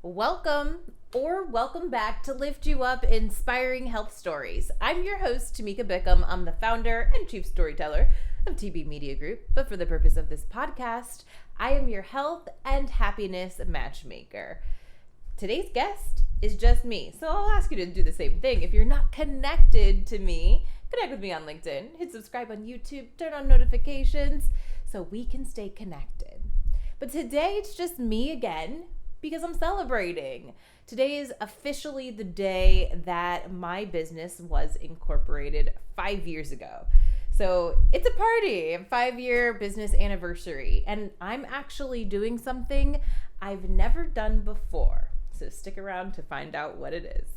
Welcome back to Lift You Up Inspiring Health Stories. I'm your host, Tamika Bickham. I'm the founder and chief storyteller of TB Media Group. But for the purpose of this podcast, I am your health and happiness matchmaker. Today's guest is just me. So I'll ask you to do the same thing. If you're not connected to me, connect with me on LinkedIn. Hit subscribe on YouTube. Turn on notifications so we can stay connected. But today it's just me again because I'm celebrating. Today is officially the day that my business was incorporated 5 years ago. So it's a party, a 5-year business anniversary. And I'm actually doing something I've never done before. So stick around to find out what it is.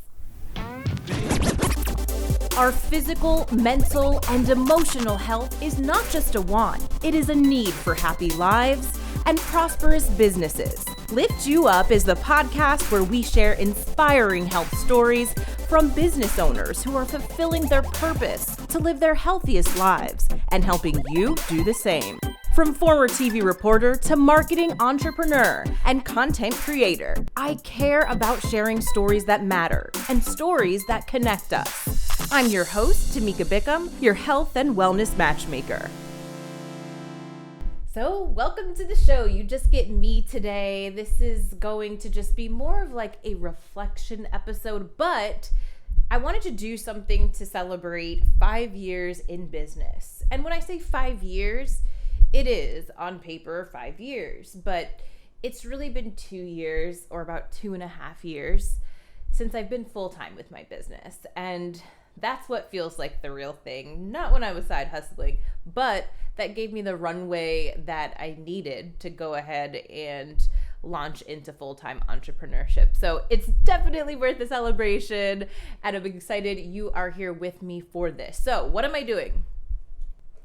Our physical, mental, and emotional health is not just a want. It is a need for happy lives and prosperous businesses. Lift You Up is the podcast where we share inspiring health stories from business owners who are fulfilling their purpose to live their healthiest lives and helping you do the same. From former TV reporter to marketing entrepreneur and content creator, I care about sharing stories that matter and stories that connect us. I'm your host, Tamika Bickham, your health and wellness matchmaker. So welcome to the show. You just get me today. This is going to just be more of like a reflection episode, but I wanted to do something to celebrate 5 years in business. And when I say 5 years, it is on paper 5 years, but it's really been 2 years or about 2.5 years since I've been full-time with my business. And that's what feels like the real thing. Not when I was side hustling, but that gave me the runway that I needed to go ahead and launch into full-time entrepreneurship. So it's definitely worth the celebration, and I'm excited you are here with me for this. So what am I doing?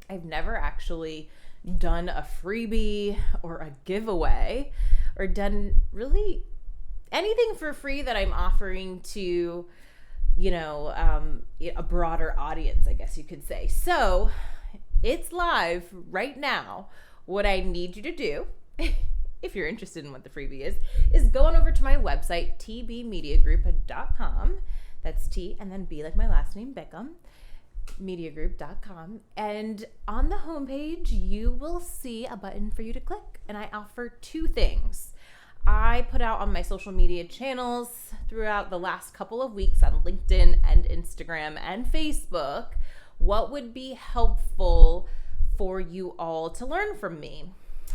I've never actually done a freebie or a giveaway or done really anything for free that I'm offering to, a broader audience, I guess you could say. So it's live right now. What I need you to do, if you're interested in what the freebie is go on over to my website, tbmediagroup.com. That's T and then B like my last name, Bickham, mediagroup.com. And on the homepage, you will see a button for you to click. And I offer 2 things. I put out on my social media channels throughout the last couple of weeks on LinkedIn and Instagram and Facebook what would be helpful for you all to learn from me.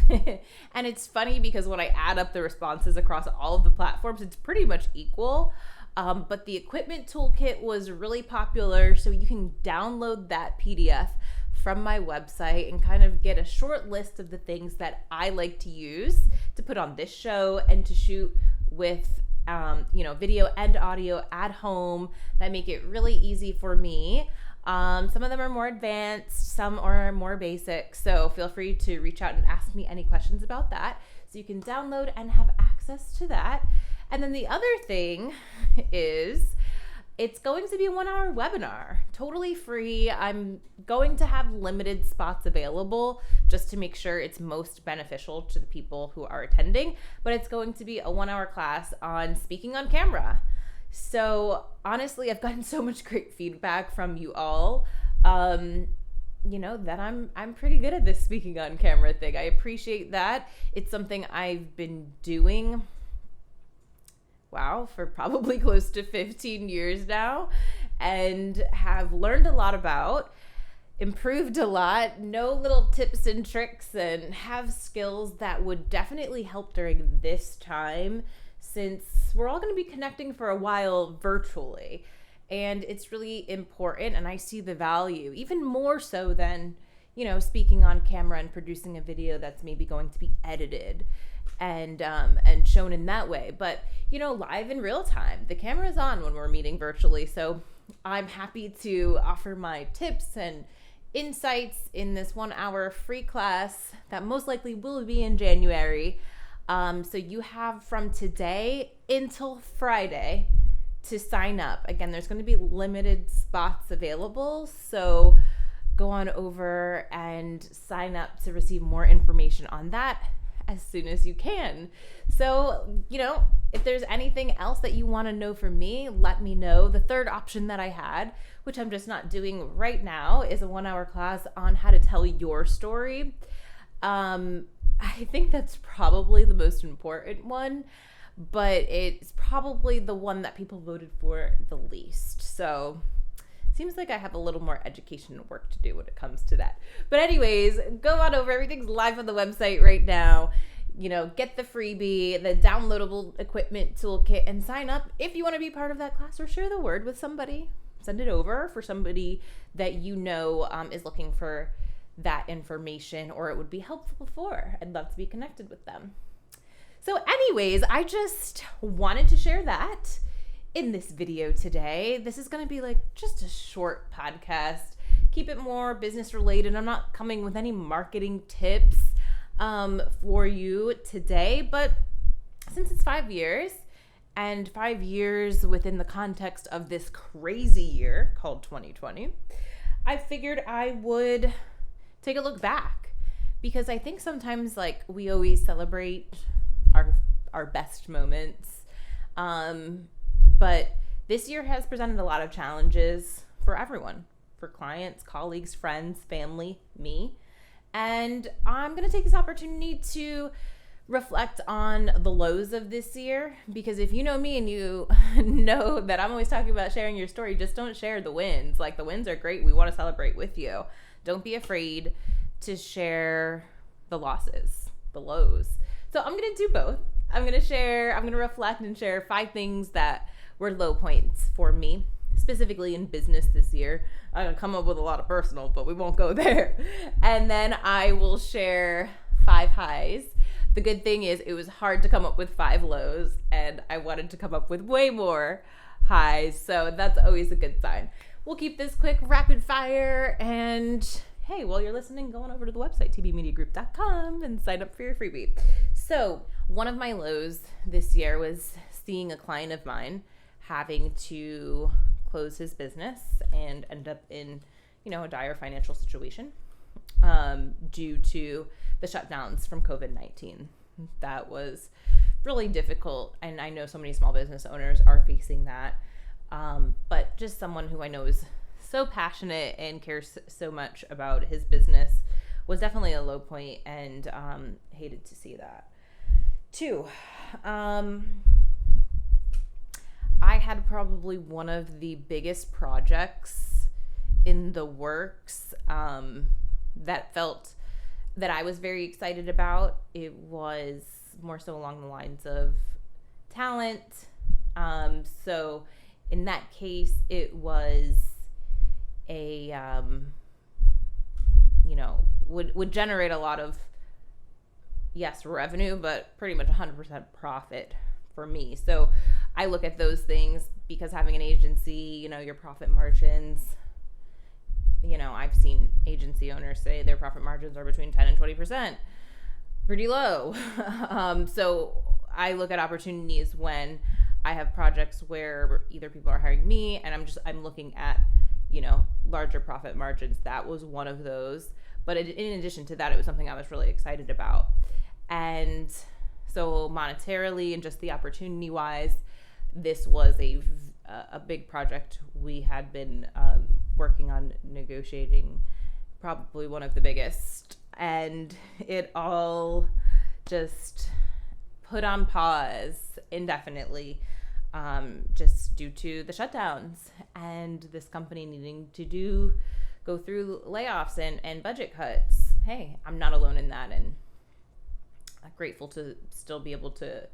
And it's funny because when I add up the responses across all of the platforms, it's pretty much equal. But the equipment toolkit was really popular, so you can download that PDF from my website and kind of get a short list of the things that I like to use to put on this show and to shoot with video and audio at home that make it really easy for me. Some of them are more advanced, some are more basic, so feel free to reach out and ask me any questions about that. So you can download and have access to that. And then the other thing is it's going to be a 1-hour webinar, totally free. I'm going to have limited spots available just to make sure it's most beneficial to the people who are attending, but it's going to be a 1-hour class on speaking on camera. So honestly, I've gotten so much great feedback from you all, that I'm pretty good at this speaking on camera thing. I appreciate that. It's something I've been doing for probably close to 15 years now, and have learned a lot about, improved a lot, know little tips and tricks, and have skills that would definitely help during this time, since we're all going to be connecting for a while virtually. And it's really important, and I see the value, even more so than, speaking on camera and producing a video that's maybe going to be edited and shown in that way. But, live in real time, the camera's on when we're meeting virtually. So I'm happy to offer my tips and insights in this 1-hour free class that most likely will be in January. So you have from today until Friday to sign up. Again, there's going to be limited spots available, so go on over and sign up to receive more information on that. as soon as you can. So, if there's anything else that you want to know from me, let me know. The third option that I had, which I'm just not doing right now, is a 1-hour class on how to tell your story. I think that's probably the most important one, but it's probably the one that people voted for the least. So seems like I have a little more education and work to do when it comes to that. But anyways, go on over. Everything's live on the website right now. Get the freebie, the downloadable equipment toolkit, and sign up if you want to be part of that class, or share the word with somebody. Send it over for somebody that is looking for that information, or it would be helpful for. I'd love to be connected with them. So anyways, I just wanted to share that in this video today. This is going to be just a short podcast. Keep it more business related. I'm not coming with any marketing tips for you today, but since it's 5 years, and 5 years within the context of this crazy year called 2020, I figured I would take a look back, because I think sometimes we always celebrate our best moments. But this year has presented a lot of challenges for everyone, for clients, colleagues, friends, family, me. And I'm going to take this opportunity to reflect on the lows of this year, because if you know me and you know that I'm always talking about sharing your story, just don't share the wins. The wins are great. We want to celebrate with you. Don't be afraid to share the losses, the lows. So I'm going to do both. I'm going to reflect and share 5 things that were low points for me, specifically in business this year. I'm going to come up with a lot of personal, but we won't go there. And then I will share 5 highs. The good thing is it was hard to come up with 5 lows, and I wanted to come up with way more highs. So that's always a good sign. We'll keep this quick, rapid fire. And hey, while you're listening, go on over to the website, tbmediagroup.com, and sign up for your freebie. So one of my lows this year was seeing a client of mine having to close his business and end up in, a dire financial situation due to the shutdowns from COVID-19. That was really difficult, and I know so many small business owners are facing that. But just someone who I know is so passionate and cares so much about his business was definitely a low point, and hated to see that. 2, I had probably one of the biggest projects in the works that I was very excited about. It was more so along the lines of talent. So in that case, it was a, would generate a lot of, revenue, but pretty much 100% profit for me. So I look at those things because having an agency, your profit margins, I've seen agency owners say their profit margins are between 10 and 20%, pretty low. So I look at opportunities when I have projects where either people are hiring me and I'm looking at, larger profit margins. That was one of those. But in addition to that, it was something I was really excited about. And so monetarily and just the opportunity wise, this was a big project we had been working on negotiating, probably one of the biggest. And it all just put on pause indefinitely, just due to the shutdowns and this company needing to go through layoffs and budget cuts. Hey, I'm not alone in that, and I'm grateful to still be able to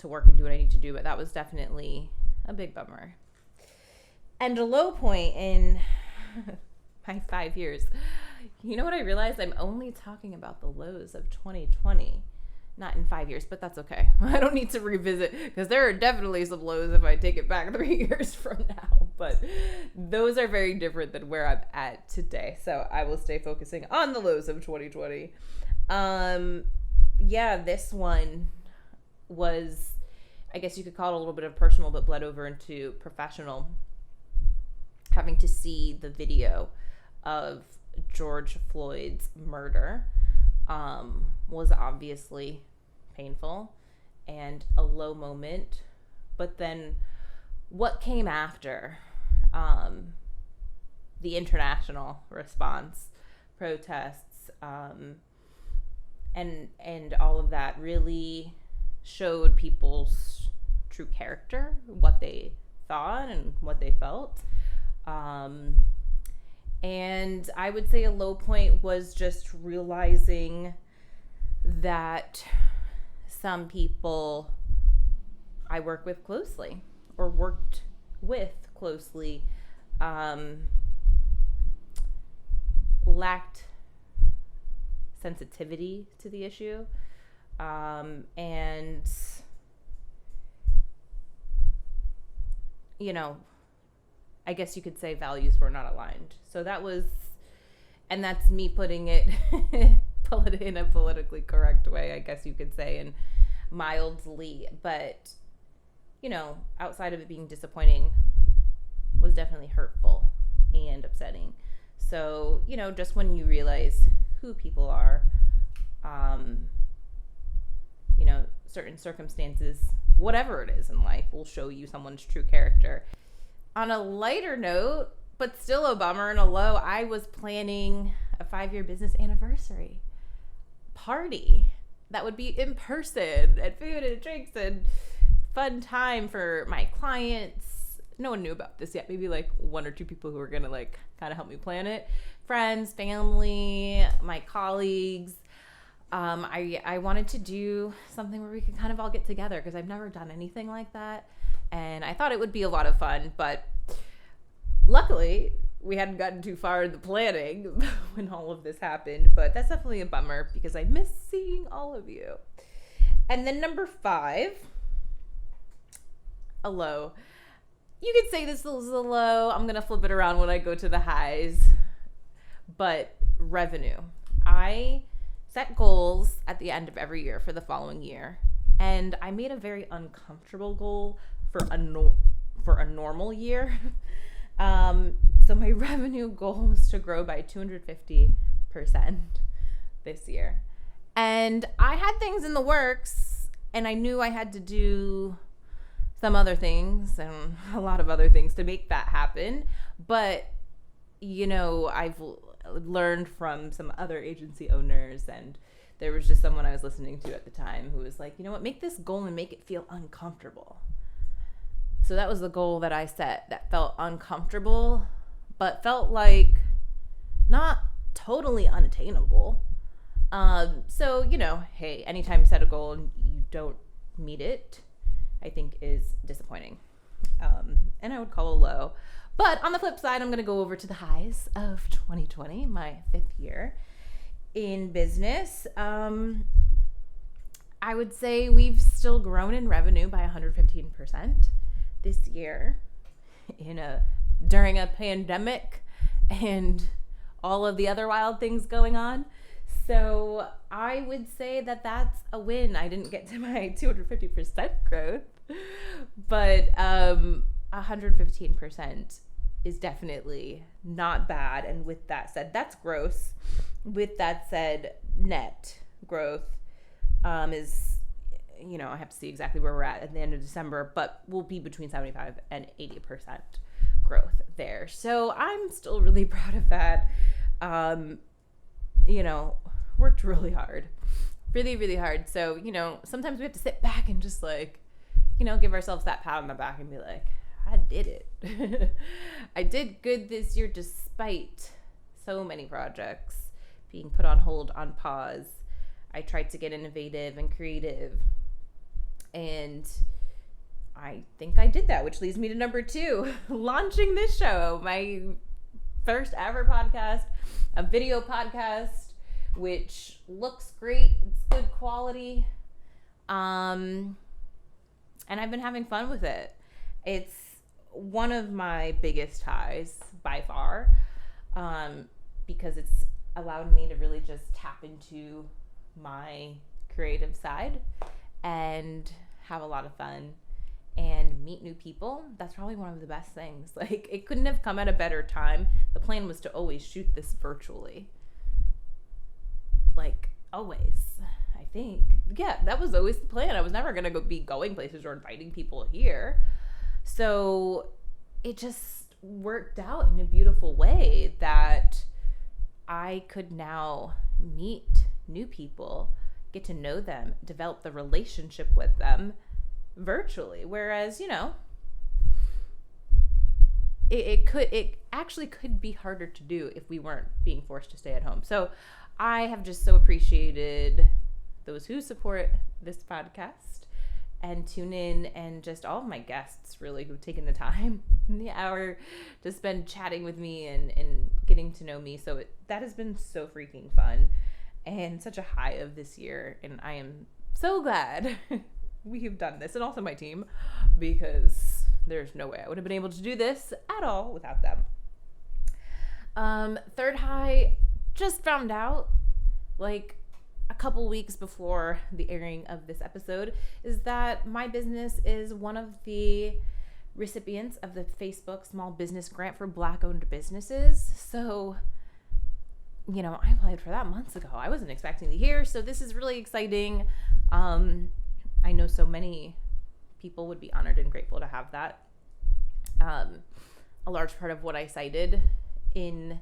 work and do what I need to do, but that was definitely a big bummer. And a low point in my 5 years. You know what I realized? I'm only talking about the lows of 2020, not in 5 years, but that's okay. I don't need to revisit, because there are definitely some lows if I take it back 3 years from now, but those are very different than where I'm at today. So I will stay focusing on the lows of 2020. This one was, I guess you could call it a little bit of personal, but bled over into professional. Having to see the video of George Floyd's murder was obviously painful and a low moment. But then what came after, the international response, protests, and all of that really showed people's true character, what they thought and what they felt. And I would say a low point was just realizing that some people I work with closely or worked with closely lacked sensitivity to the issue, and I guess you could say values were not aligned. So and that's me putting it in a politically correct way, I guess you could say, and mildly, but outside of it being disappointing, was definitely hurtful and upsetting. So, just when you realize who people are, certain circumstances, whatever it is in life, will show you someone's true character. On a lighter note, but still a bummer and a low, I was planning a 5-year business anniversary party that would be in person and food and drinks and fun time for my clients. No one knew about this yet. Maybe like 1 or 2 people who were going to kind of help me plan it. Friends, family, my colleagues. I wanted to do something where we could kind of all get together because I've never done anything like that. And I thought it would be a lot of fun, but luckily we hadn't gotten too far in the planning when all of this happened. But that's definitely a bummer because I miss seeing all of you. And then number 5, a low. You could say this is a low. I'm going to flip it around when I go to the highs. But revenue. I set goals at the end of every year for the following year. And I made a very uncomfortable goal for a normal year. So my revenue goal was to grow by 250% this year. And I had things in the works, and I knew I had to do some other things and a lot of other things to make that happen. But, I've learned from some other agency owners, and there was just someone I was listening to at the time who was like, you know what, make this goal and make it feel uncomfortable. So that was the goal that I set that felt uncomfortable, but felt like not totally unattainable. So, hey, anytime you set a goal and you don't meet it, I think is disappointing. And I would call a low. But on the flip side, I'm going to go over to the highs of 2020, my 5th year in business. I would say we've still grown in revenue by 115% this year during a pandemic and all of the other wild things going on. So I would say that that's a win. I didn't get to my 250% growth, but 115% is definitely not bad. And with that said, that's gross. With that said, net growth is, I have to see exactly where we're at the end of December, but we'll be between 75 and 80% growth there. So I'm still really proud of that. Worked really hard, really, really hard. So, sometimes we have to sit back and just give ourselves that pat on the back and be like, I did it. I did good this year despite so many projects being put on hold, on pause. I tried to get innovative and creative, and I think I did that, which leads me to number 2, launching this show, my first ever podcast, a video podcast, which looks great. It's good quality. And I've been having fun with it. It's one of my biggest highs by far, because it's allowed me to really just tap into my creative side and have a lot of fun and meet new people. That's probably one of the best things. It couldn't have come at a better time. The plan was to always shoot this virtually. Always. I think. Yeah, that was always the plan. I was never going to be going places or inviting people here. So it just worked out in a beautiful way that I could now meet new people, get to know them, develop the relationship with them virtually. Whereas, it actually could be harder to do if we weren't being forced to stay at home. So I have just so appreciated those who support this podcast and tune in, and just all of my guests really who've taken the time in the hour to spend chatting with me and getting to know me. So that has been so freaking fun and such a high of this year. And I am so glad we have done this, and also my team, because there's no way I would have been able to do this at all without them. Third high, just found out like a couple weeks before the airing of this episode, is that my business is one of the recipients of the Facebook Small Business Grant for Black-owned businesses. So, I applied for that months ago. I wasn't expecting to hear, so this is really exciting. I know so many people would be honored and grateful to have that. A large part of what I cited in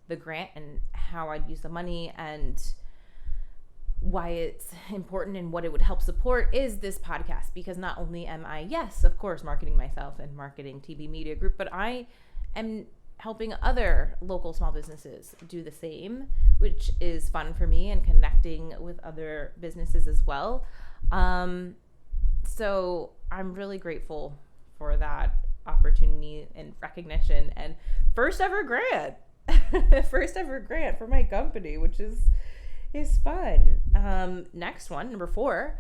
the grant and how I'd use the money and why it's important and what it would help support is this podcast, because not only am I, yes, of course, marketing myself and marketing TB Media Group, but I am helping other local small businesses do the same, which is fun for me, and connecting with other businesses as well. So I'm really grateful for that opportunity and recognition, and first ever grant for my company, which is fun. Next one, number 4,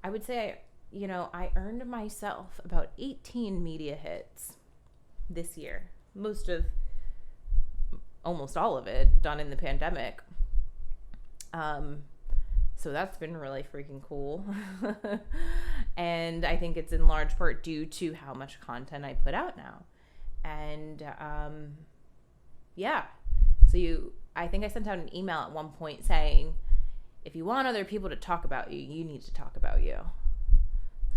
I would say, I earned myself about 18 media hits this year. Almost all of it done in the pandemic. So that's been really freaking cool. And I think it's in large part due to how much content I put out now. And I think I sent out an email at one point saying, if you want other people to talk about you, you need to talk about you.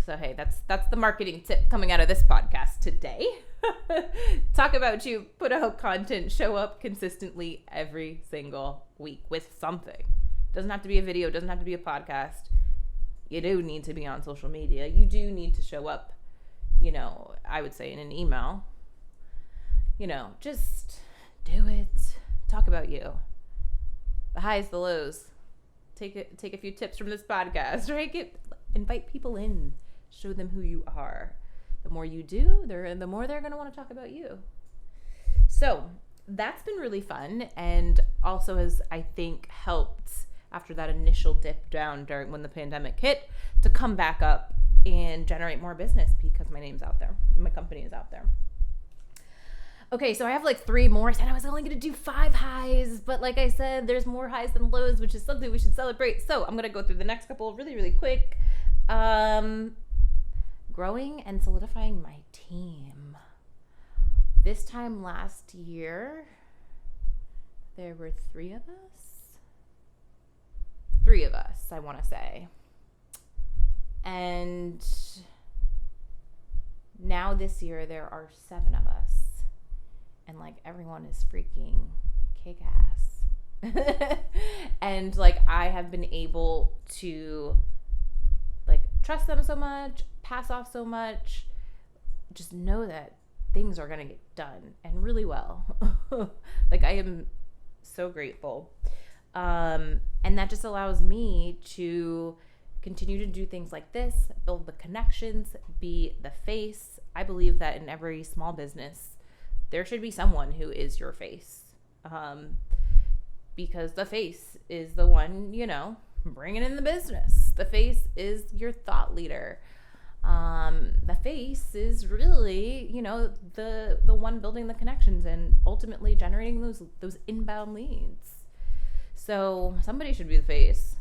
So, hey, that's the marketing tip coming out of this podcast today. Talk about you, put out content, show up consistently every single week with something. Doesn't have to be a video, doesn't have to be a podcast. You do need to be on social media. You do need to show up, I would say in an email. Just do it. Talk about you. The highs, the lows. Take a few tips from this podcast, right? Invite people in. Show them who you are. The more you do, the more they're going to want to talk about you. So that's been really fun, and also has, I think, helped after that initial dip down during when the pandemic hit to come back up and generate more business, because my name's out there. My company is out there. Okay, so I have like 3 more. I said I was only going to do 5 highs, but like I said, there's more highs than lows, which is something we should celebrate. So I'm going to go through the next couple really, really quick. Growing and solidifying my team. This time last year, there were 3 of us. 3 of us, I want to say. And now this year, there are 7 of us. And like everyone is freaking kick-ass. And like I have been able to like trust them so much, pass off so much, just know that things are going to get done and really well. Like I am so grateful. And that just allows me to continue to do things like this, build the connections, be the face. I believe that in every small business, there should be someone who is your face, because the face is the one, bringing in the business. The face is your thought leader. The face is really, the one building the connections and ultimately generating those inbound leads. So somebody should be the face.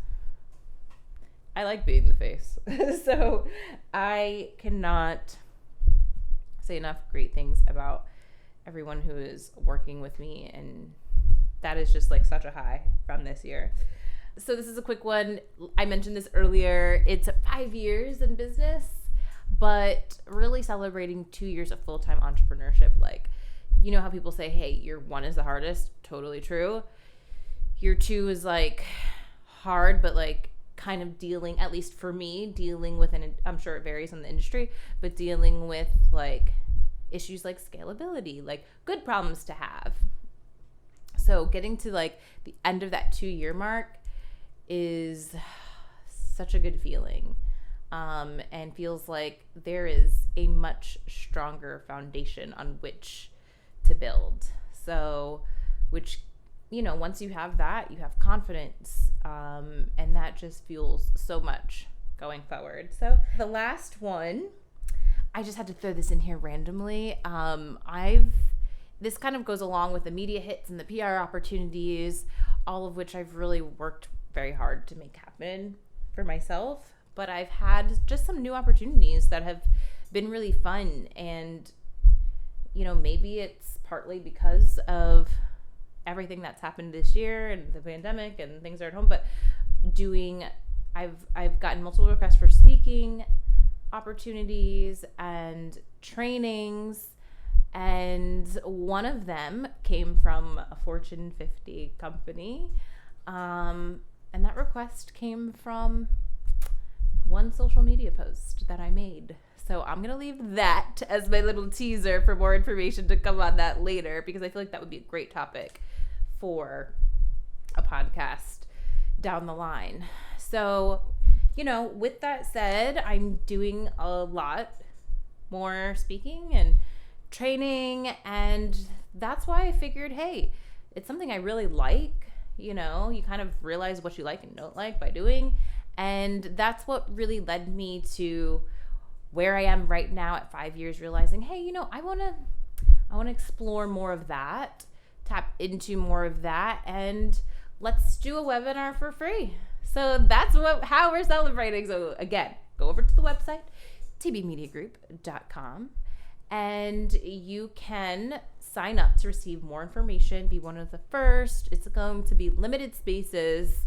I like being the face. So I cannot say enough great things about everyone who is working with me, and that is just like such a high from this year. So this is a quick one. I mentioned this earlier. It's 5 years in business, but really celebrating 2 years of full-time entrepreneurship. Like, you know how people say, hey, year 1 is the hardest? Totally true. Year 2 is like hard, but like kind of dealing, at least for me, dealing with, I'm sure it varies in the industry, but dealing with like issues like scalability, like good problems to have. So getting to like the end of that 2-year mark is such a good feeling, and feels like there is a much stronger foundation on which to build. So, which, you know, once you have that, you have confidence, and that just fuels so much going forward. So the last one, I just had to throw this in here randomly. This kind of goes along with the media hits and the PR opportunities, all of which I've really worked very hard to make happen for myself. But I've had just some new opportunities that have been really fun. And, you know, maybe it's partly because of everything that's happened this year and the pandemic and things are at home, but I've gotten multiple requests for speaking opportunities and trainings, and one of them came from a Fortune 50 company, and that request came from one social media post that I made. So I'm going to leave that as my little teaser for more information to come on that later, because I feel like that would be a great topic for a podcast down the line. So, you know, with that said, I'm doing a lot more speaking and training, and that's why I figured, hey, it's something I really like. You know, you kind of realize what you like and don't like by doing, and that's what really led me to where I am right now at 5 years, realizing, hey, you know, I want to explore more of that, tap into more of that, and let's do a webinar for free. So that's how we're celebrating. So again, go over to the website, tbmediagroup.com, and you can sign up to receive more information, be one of the first. It's going to be limited spaces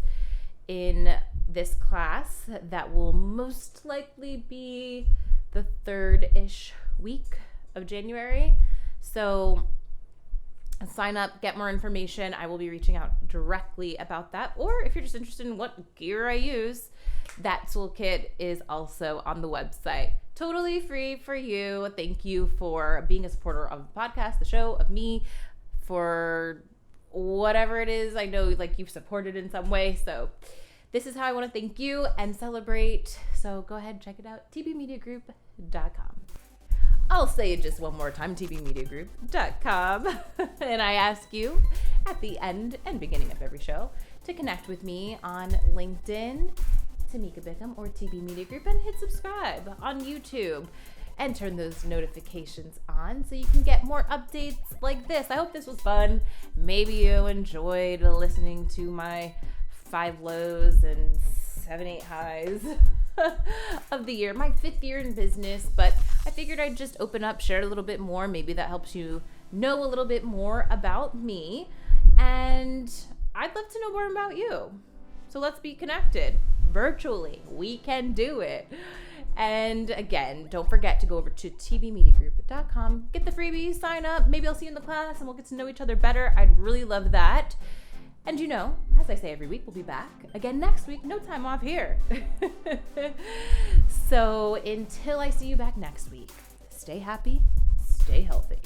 in this class that will most likely be the 3rd-ish week of January. So sign up, get more information. I will be reaching out directly about that. Or if you're just interested in what gear I use, that toolkit is also on the website. Totally free for you. Thank you for being a supporter of the podcast, the show, of me, for whatever it is. I know like you've supported in some way. So this is how I want to thank you and celebrate. So go ahead and check it out, tbmediagroup.com. I'll say it just one more time, tbmediagroup.com. And I ask you at the end and beginning of every show to connect with me on LinkedIn, Tamika Bickham, or TB Media Group, and hit subscribe on YouTube and turn those notifications on so you can get more updates like this. I hope this was fun. Maybe you enjoyed listening to my 5 lows and 7, 8 highs of the year, my 5th year in business, but I figured I'd just open up, share a little bit more. Maybe that helps you know a little bit more about me, and I'd love to know more about you. So let's be connected virtually. We can do it. And again, don't forget to go over to tbmediagroup.com, get the freebies, sign up. Maybe I'll see you in the class and we'll get to know each other better. I'd really love that. And you know, as I say every week, we'll be back again next week. No time off here. So until I see you back next week, stay happy, stay healthy.